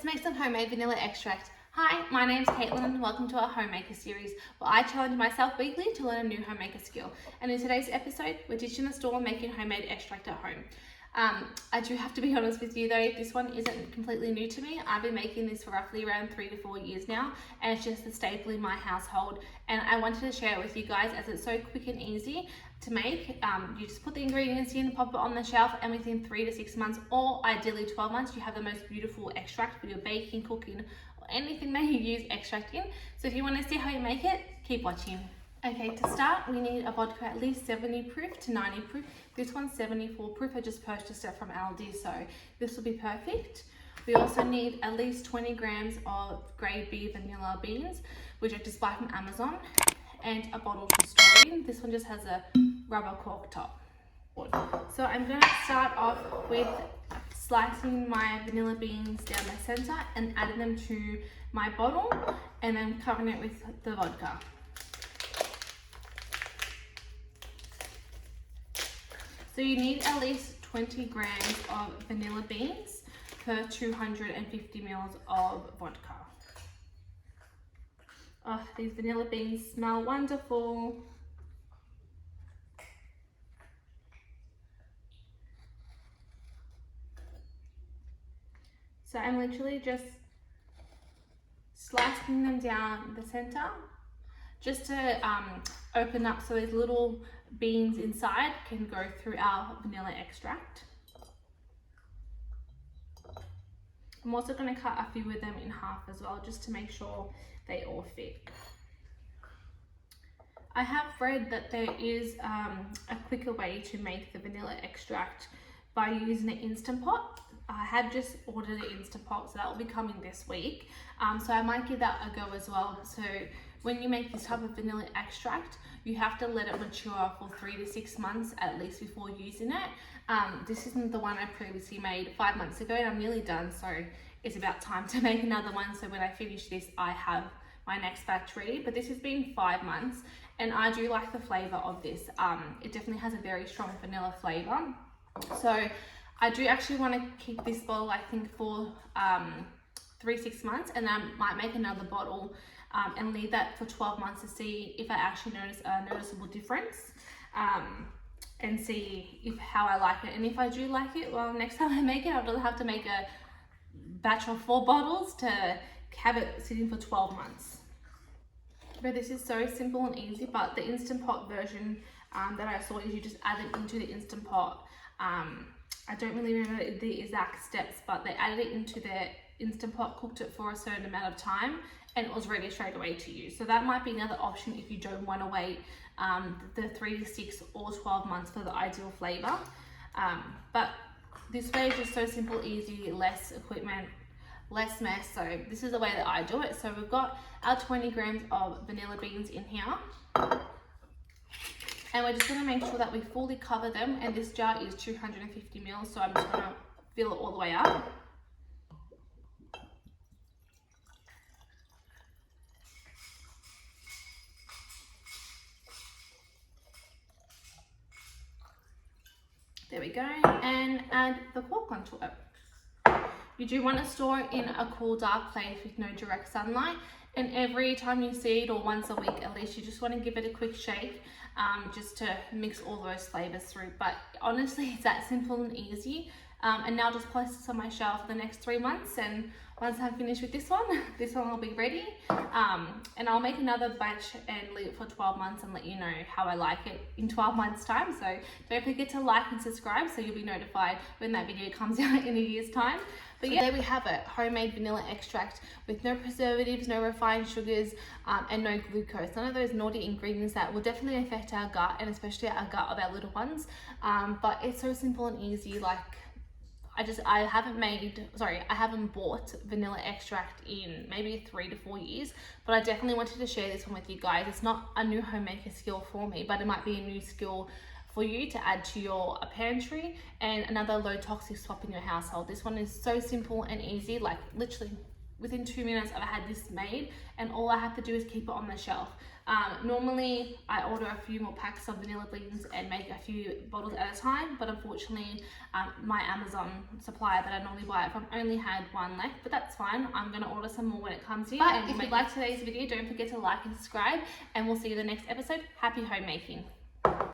make some homemade vanilla extract. Hi, my name's Caitlin and welcome to our Homemaker Series, where I challenge myself weekly to learn a new homemaker skill. And in today's episode, we're ditching the store and making homemade extract at home. I do have to be honest with you though, this one isn't completely new to me. I've been making this for roughly around 3 to 4 years now, and it's just a staple in my household. And I wanted to share it with you guys as it's so quick and easy to make. You just put the ingredients in, pop it on the shelf, and within 3 to 6 months, or ideally 12 months, you have the most beautiful extract for your baking, cooking, or anything that you use extract in. So if you want to see how you make it, keep watching. Okay, to start, we need a vodka at least 70 proof to 90 proof. This one's 74 proof. I just purchased it from Aldi, so this will be perfect. We also need at least 20 grams of grade B vanilla beans, which I just buy from Amazon, and a bottle to store in. This one just has a rubber cork top. So I'm going to start off with slicing my vanilla beans down the center and adding them to my bottle, and then covering it with the vodka. So you need at least 20 grams of vanilla beans per 250 mils of vodka. Oh, these vanilla beans smell wonderful. So I'm literally just slicing them down the center, just to open up so these little beans inside can go through our vanilla extract. I'm also going to cut a few of them in half as well, just to make sure they all fit. I have read that there is a quicker way to make the vanilla extract by using an Instant Pot. I have just ordered an Instant Pot, so that will be coming this week. So I might give that a go as well. So when you make this type of vanilla extract, you have to let it mature for 3 to 6 months at least before using it. This isn't the one I previously made 5 months ago, and I'm nearly done, so it's about time to make another one. So when I finish this, I have my next batch ready. But this has been 5 months, and I do like the flavour of this. It definitely has a very strong vanilla flavour. So I do actually want to keep this bottle, I think, for 3-6 months, and I might make another bottle and leave that for 12 months to see if I actually notice a noticeable difference, and see how I like it. And if I do like it, well, next time I make it, I'll have to make a batch of 4 bottles to have it sitting for 12 months. But this is so simple and easy. But the Instant Pot version that I saw is you just add it into the Instant Pot. I don't really remember the exact steps, but they added it into the Instant Pot, cooked it for a certain amount of time, and it was ready straight away to use. So that might be another option if you don't want to wait the 3 to 6 or 12 months for the ideal flavour. But this way is just so simple, easy, less equipment, less mess. So this is the way that I do it. So we've got our 20 grams of vanilla beans in here. And we're just going to make sure that we fully cover them, and this jar is 250 mils, so I'm just going to fill it all the way up. There we go, and add the cork onto it. You do want to store it in a cool, dark place with no direct sunlight, and every time you see it, or once a week at least, you just want to give it a quick shake, just to mix all those flavors through. But honestly, it's that simple and easy. And now I'll just place this on my shelf for the next 3 months, and once I'm finished with this one will be ready. And I'll make another batch and leave it for 12 months and let you know how I like it in 12 months time. So don't forget to like and subscribe so you'll be notified when that video comes out in a year's time. But yeah, there we have it, homemade vanilla extract with no preservatives, no refined sugars, and no glucose. None of those naughty ingredients that will definitely affect our gut, and especially our gut of our little ones. But it's so simple and easy. Like, I haven't bought vanilla extract in maybe 3 to 4 years, but I definitely wanted to share this one with you guys. It's not a new homemaker skill for me, but it might be a new skill for you to add to your pantry, and another low toxic swap in your household. This one is so simple and easy, like literally within 2 minutes I've had this made, and all I have to do is keep it on the shelf. Normally I order a few more packs of vanilla beans and make a few bottles at a time, but unfortunately my Amazon supplier that I normally buy it from only had one left, but that's fine. I'm going to order some more when it comes here. But if you like today's video, don't forget to like and subscribe, and we'll see you in the next episode. Happy homemaking.